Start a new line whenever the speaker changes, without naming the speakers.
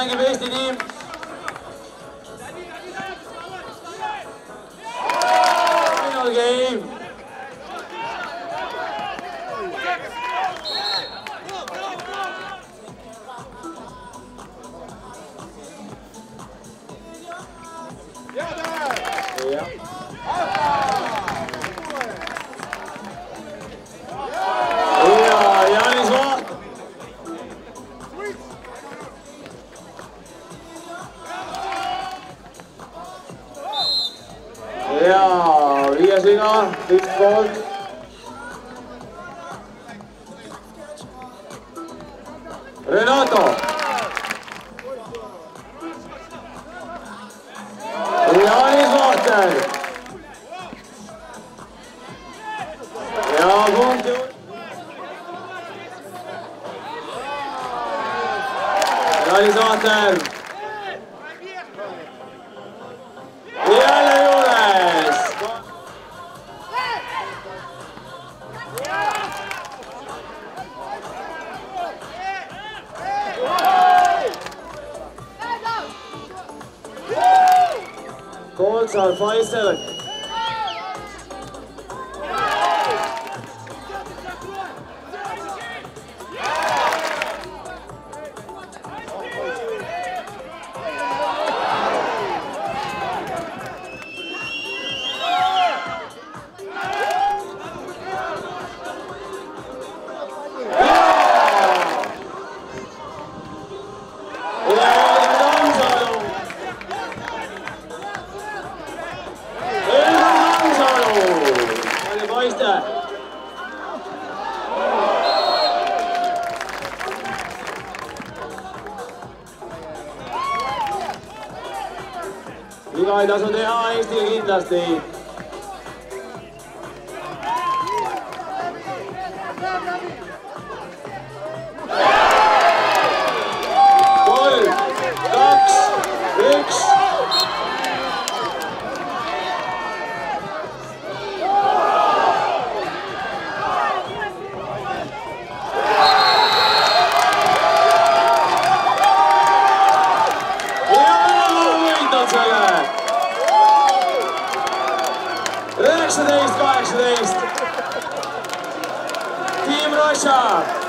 mängib Eesti tiim. Final game. Ja viies viga, üks poolt. Renato. Jaanis Vahter. Ja punkt juurde. Jaanis Vahter. Jälle juures. Colts are 5-7. Viga ei tasu teha Eestil kindlasti. Kolm, kaks, üks. Selle 19-18 Team Russia.